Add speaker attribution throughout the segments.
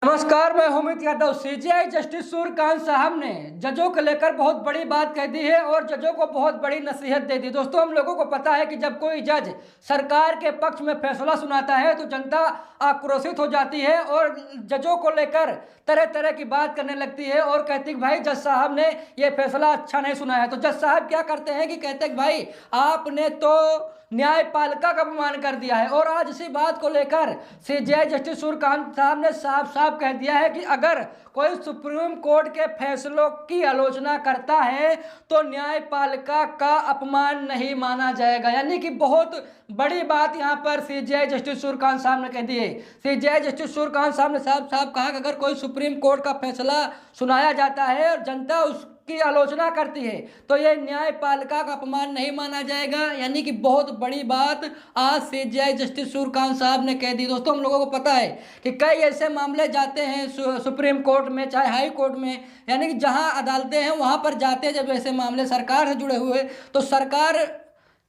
Speaker 1: नमस्कार, मैं Amit Yadav. CJI justice Suryakant साहब ने जजों को लेकर बहुत बड़ी बात कह दी है और जजों को बहुत बड़ी नसीहत दे दी। दोस्तों, हम लोगों को पता है कि जब कोई जज सरकार के पक्ष में फैसला सुनाता है तो जनता आक्रोशित हो जाती है और जजों को लेकर तरह तरह की बात करने लगती है और कहती कि भाई जज साहब ने ये फैसला अच्छा नहीं सुनाया। तो जज साहब क्या करते हैं कि कहते हैं कि भाई आपने तो न्यायपालिका का अपमान कर दिया है। और आज इसी बात को लेकर सीजेआई जस्टिस सूर्यकांत साहब ने साफ साफ कह दिया है कि अगर कोई सुप्रीम कोर्ट के फैसलों की आलोचना करता है तो न्यायपालिका का अपमान नहीं माना जाएगा। यानी कि बहुत बड़ी बात यहां पर सीजेआई जस्टिस सूर्यकांत साहब ने कह दी है। सीजेआई जस्टिस सूर्यकांत साहब ने साफ साफ कहा कि अगर कोई सुप्रीम कोर्ट का फैसला सुनाया जाता है और जनता की आलोचना करती है तो यह न्यायपालिका का अपमान नहीं माना जाएगा। यानी कि बहुत बड़ी बात आज सीजेआई जस्टिस सूर्यकांत साहब ने कह दी। दोस्तों, हम लोगों को पता है कि कई ऐसे मामले जाते हैं सुप्रीम कोर्ट में, चाहे हाई कोर्ट में, यानी कि जहां अदालतें हैं वहां पर जाते हैं जब ऐसे मामले सरकार से जुड़े हुए, तो सरकार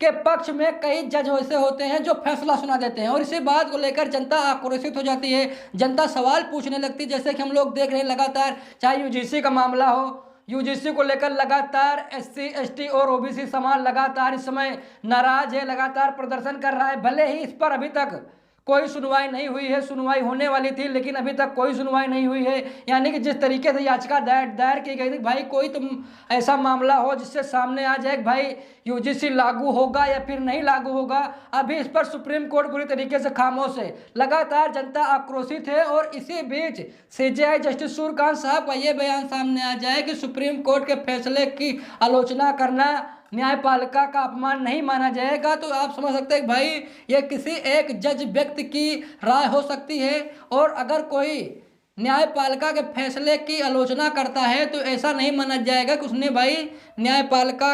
Speaker 1: के पक्ष में कई जज ऐसे होते हैं जो फैसला सुना देते हैं और इसी बात को लेकर जनता आक्रोशित हो जाती है। जनता सवाल पूछने लगती है, जैसे कि हम लोग देख रहे हैं लगातार, चाहे यूजीसी का मामला हो, यूजीसी को लेकर लगातार एससी एसटी और ओबीसी समाज लगातार इस समय नाराज है, लगातार प्रदर्शन कर रहा है। भले ही इस पर अभी तक कोई सुनवाई नहीं हुई है, सुनवाई होने वाली थी लेकिन अभी तक कोई सुनवाई नहीं हुई है। यानी कि जिस तरीके से याचिका दायर की गई थी, भाई कोई तुम ऐसा मामला हो जिससे सामने आ जाए कि भाई यूजीसी लागू होगा या फिर नहीं लागू होगा, अभी इस पर सुप्रीम कोर्ट पूरी तरीके से खामोश है। लगातार जनता आक्रोशित है और इसी बीच सीजेआई जस्टिस सूर्यकांत साहब का ये बयान सामने आ जाए कि सुप्रीम कोर्ट के फैसले की आलोचना करना न्यायपालिका का अपमान नहीं माना जाएगा। तो आप समझ सकते हैं कि भाई ये किसी एक जज व्यक्ति की राय हो सकती है और अगर कोई न्यायपालिका के फैसले की आलोचना करता है तो ऐसा नहीं माना जाएगा कि उसने भाई न्यायपालिका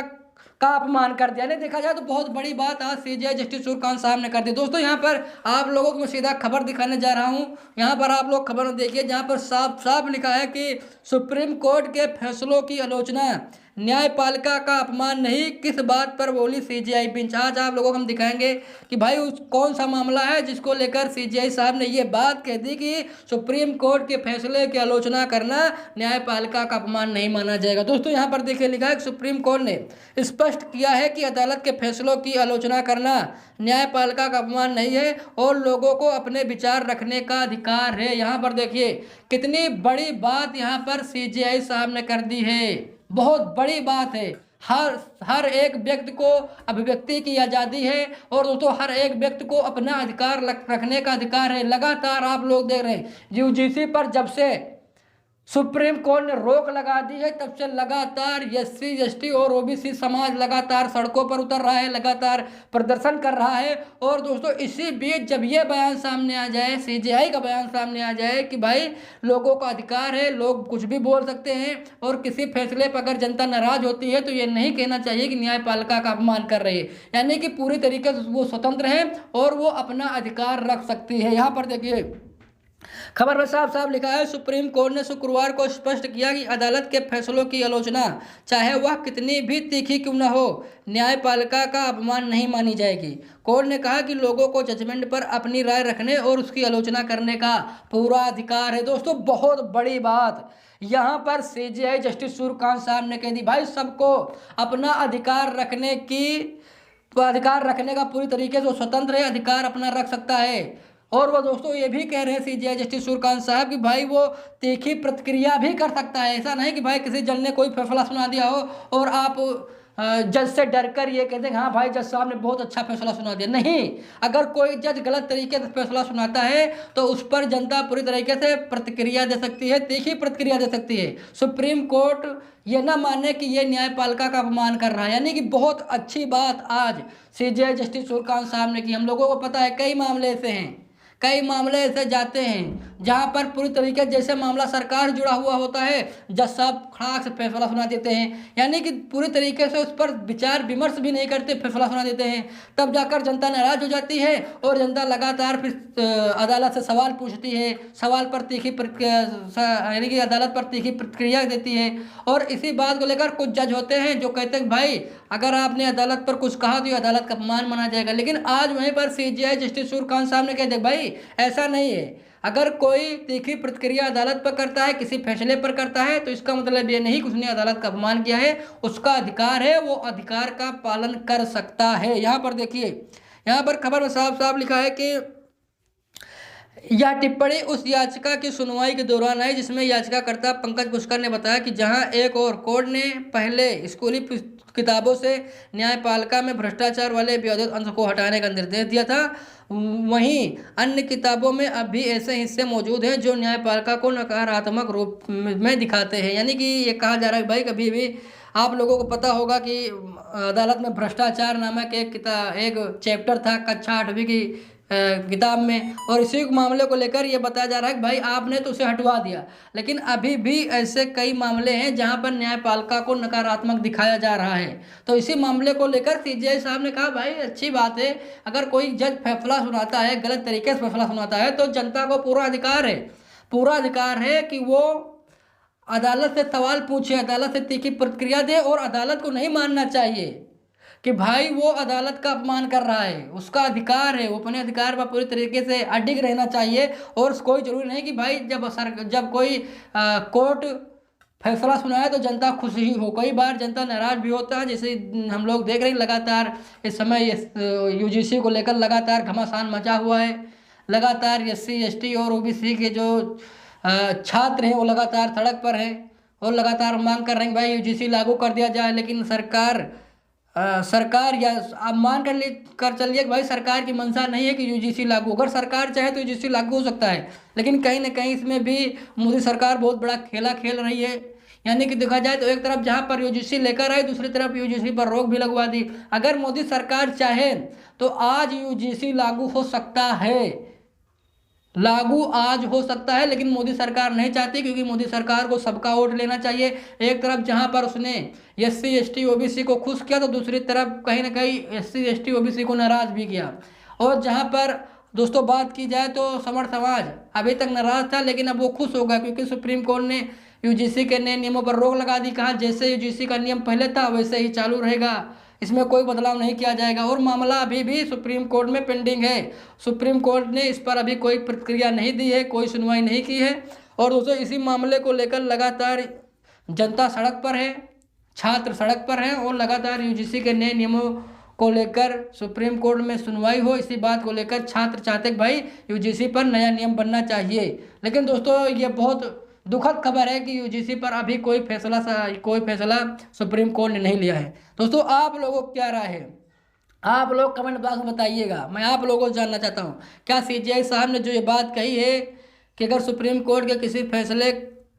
Speaker 1: का अपमान कर दिया। नहीं, देखा जाए तो बहुत बड़ी बात आज सीजेआई जस्टिस सूर्यकांत साहब ने कर दी। दोस्तों, यहाँ पर आप लोगों को मैं सीधा खबर दिखाने जा रहा हूँ। यहाँ पर आप लोग खबर देखिए, जहाँ पर साफ साफ लिखा है कि सुप्रीम कोर्ट के फैसलों की आलोचना न्यायपालिका का अपमान नहीं, किस बात पर बोली सीजेआई बेंच। आज आप लोगों को हम दिखाएंगे कि भाई उस कौन सा मामला है जिसको लेकर सीजेआई साहब ने ये बात कह दी कि सुप्रीम कोर्ट के फैसले की आलोचना करना न्यायपालिका का अपमान नहीं माना जाएगा। दोस्तों, यहाँ पर देखिए लिखा है कि सुप्रीम कोर्ट ने स्पष्ट किया है कि अदालत के फैसलों की आलोचना करना न्यायपालिका का अपमान नहीं है और लोगों को अपने विचार रखने का अधिकार है। यहाँ पर देखिए कितनी बड़ी बात यहाँ पर सीजेआई साहब ने कर दी है, बहुत बड़ी बात है। हर एक व्यक्ति को अभिव्यक्ति की आज़ादी है और दोस्तों हर एक व्यक्ति को अपना अधिकार रखने का अधिकार है। लगातार आप लोग देख रहे हैं यूजीसी पर जब से सुप्रीम कोर्ट ने रोक लगा दी है तब से लगातार एससी एसटी और ओबीसी समाज लगातार सड़कों पर उतर रहा है, लगातार प्रदर्शन कर रहा है। और दोस्तों इसी बीच जब ये बयान सामने आ जाए, सीजेआई का बयान सामने आ जाए कि भाई लोगों का अधिकार है, लोग कुछ भी बोल सकते हैं और किसी फैसले पर अगर जनता नाराज होती है तो ये नहीं कहना चाहिए कि न्यायपालिका का अपमान कर रही है। यानी कि पूरी तरीके से वो स्वतंत्र है और वो अपना अधिकार रख सकती है। यहाँ पर देखिए खबर में साफ साफ लिखा है, सुप्रीम कोर्ट ने शुक्रवार को स्पष्ट किया कि अदालत के फैसलों की आलोचना चाहे वह कितनी भी तीखी क्यों न हो न्यायपालिका का अपमान नहीं मानी जाएगी। कोर्ट ने कहा कि लोगों को जजमेंट पर अपनी राय रखने और उसकी आलोचना करने का पूरा अधिकार है। दोस्तों, बहुत बड़ी बात यहाँ पर सीजेआई जस्टिस सूर्यकांत साहब ने कह दी, भाई सबको अपना अधिकार रखने का पूरी तरीके से स्वतंत्र है, अधिकार अपना रख सकता है। और वो दोस्तों ये भी कह रहे हैं सीजेआई जस्टिस सूर्यकांत साहब कि भाई वो तीखी प्रतिक्रिया भी कर सकता है। ऐसा नहीं कि भाई किसी जज ने कोई फैसला सुना दिया हो और आप जज से डरकर ये कहते हैं हाँ भाई जज साहब ने बहुत अच्छा फैसला सुना दिया। नहीं, अगर कोई जज गलत तरीके से फैसला सुनाता है तो उस पर जनता पूरी तरीके से प्रतिक्रिया दे सकती है, तीखी प्रतिक्रिया दे सकती है। सुप्रीम कोर्ट ये ना माने कि ये न्यायपालिका का अपमान कर रहा है। यानी कि बहुत अच्छी बात आज सीजेआई जस्टिस सूर्यकांत साहब ने की। हम लोगों को पता है कई मामले ऐसे हैं, कई मामले ऐसे जाते हैं जहां पर पूरी तरीके जैसे मामला सरकार जुड़ा हुआ होता है, जज साहब खड़ाक से फैसला सुना देते हैं। यानी कि पूरी तरीके से उस पर विचार विमर्श भी नहीं करते, फैसला सुना देते हैं। तब जाकर जनता नाराज हो जाती है और जनता लगातार फिर अदालत से सवाल पूछती है, सवाल पर यानी कि अदालत पर तीखी प्रतिक्रिया देती है। और इसी बात को लेकर कुछ जज होते हैं जो कहते हैं भाई अगर आपने अदालत पर कुछ कहा तो ये अदालत का अपमान माना जाएगा। लेकिन आज वहीं पर सीजेआई जस्टिस सूर्यकांत साहब ने कह दिया भाई ऐसा नहीं है, अगर कोई तीखी प्रतिक्रिया अदालत पर करता है, किसी फैसले पर करता है, तो इसका मतलब ये नहीं कि उसने अदालत का अपमान किया है, उसका अधिकार है, वो अधिकार का पालन कर सकता है। यहाँ पर देखिए, यहाँ पर खबर में साफ साफ लिखा है कि यह टिप्पणी उस याचिका की सुनवाई के दौरान आई जिसमें याचिकाकर्ता पंकज पुष्कर ने बताया कि जहां एक और कोर्ट ने पहले स्कूली किताबों से न्यायपालिका में भ्रष्टाचार वाले विवादित अंश को हटाने का निर्देश दिया था, वहीं अन्य किताबों में अब भी ऐसे हिस्से मौजूद हैं जो न्यायपालिका को नकारात्मक रूप में दिखाते हैं। यानी कि ये कहा जा रहा है भाई, कभी भी आप लोगों को पता होगा कि अदालत में भ्रष्टाचार नामक एक चैप्टर था कक्षा 8वीं की किताब में, और इसी मामले को लेकर ये बताया जा रहा है कि भाई आपने तो उसे हटवा दिया, लेकिन अभी भी ऐसे कई मामले हैं जहां पर न्यायपालिका को नकारात्मक दिखाया जा रहा है। तो इसी मामले को लेकर सीजेआई साहब ने कहा भाई अच्छी बात है, अगर कोई जज फैसला सुनाता है, गलत तरीके से फैसला सुनाता है, तो जनता को पूरा अधिकार है कि वो अदालत से सवाल पूछे, अदालत से तीखी प्रतिक्रिया दे, और अदालत को नहीं मानना चाहिए कि भाई वो अदालत का अपमान कर रहा है। उसका अधिकार है, वो अपने अधिकार पर पूरी तरीके से अडिग रहना चाहिए। और कोई जरूरी नहीं कि भाई जब कोई कोर्ट फैसला सुनाए तो जनता खुश ही हो, कई बार जनता नाराज भी होता है। जैसे हम लोग देख रहे हैं लगातार इस समय यूजीसी को लेकर लगातार घमासान मचा हुआ है। लगातार SC ST और OBC के जो छात्र हैं वो लगातार सड़क पर हैं और लगातार मांग कर रहे हैं भाई यूजीसी लागू कर दिया जाए। लेकिन सरकार या आप मान कर चलिए कि भाई सरकार की मंशा नहीं है कि यूजीसी लागू, अगर सरकार चाहे तो यूजीसी लागू हो सकता है, लेकिन कहीं ना कहीं इसमें भी मोदी सरकार बहुत बड़ा खेला खेल रही है। यानी कि देखा जाए तो एक तरफ जहां पर यूजीसी लेकर आई, दूसरी तरफ यूजीसी पर रोक भी लगवा दी। अगर मोदी सरकार चाहे तो आज यूजीसी लागू हो सकता है, लेकिन मोदी सरकार नहीं चाहती, क्योंकि मोदी सरकार को सबका वोट लेना चाहिए। एक तरफ जहां पर उसने SC ST OBC को खुश किया, तो दूसरी तरफ कहीं ना कहीं SC ST OBC को नाराज भी किया। और जहां पर दोस्तों बात की जाए तो समर्थ समाज अभी तक नाराज था, लेकिन अब वो खुश होगा क्योंकि सुप्रीम कोर्ट ने यूजीसी के नए नियमों पर रोक लगा दी। कहा जैसे यूजीसी का नियम पहले था वैसे ही चालू रहेगा, इसमें कोई बदलाव नहीं किया जाएगा। और मामला अभी भी सुप्रीम कोर्ट में पेंडिंग है। सुप्रीम कोर्ट ने इस पर अभी कोई प्रतिक्रिया नहीं दी है, कोई सुनवाई नहीं की है। और दोस्तों इसी मामले को लेकर लगातार जनता सड़क पर है, छात्र सड़क पर हैं, और लगातार यूजीसी के नए नियमों को लेकर सुप्रीम कोर्ट में सुनवाई हो। इसी बात को लेकर छात्र चाहते कि भाई यूजीसी पर नया नियम बनना चाहिए। लेकिन दोस्तों ये बहुत दुखद खबर है कि यूजीसी पर अभी कोई फैसला सुप्रीम कोर्ट ने नहीं लिया है। दोस्तों आप लोगों को क्या राय है, आप लोग कमेंट बॉक्स में बताइएगा। मैं आप लोगों को जानना चाहता हूँ, क्या सीजेआई साहब ने जो ये बात कही है कि अगर सुप्रीम कोर्ट के किसी फैसले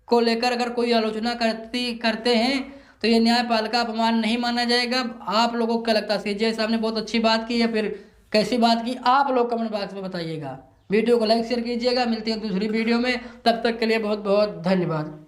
Speaker 1: को लेकर अगर कोई आलोचना करते हैं तो ये न्यायपालिका अपमान नहीं माना जाएगा? आप लोगों को क्या लगता है, सीजेआई साहब ने बहुत अच्छी बात की या फिर कैसी बात की? आप लोग कमेंट बॉक्स में बताइएगा। वीडियो को लाइक शेयर कीजिएगा। मिलते हैं दूसरी वीडियो में, तब तक के लिए बहुत बहुत धन्यवाद।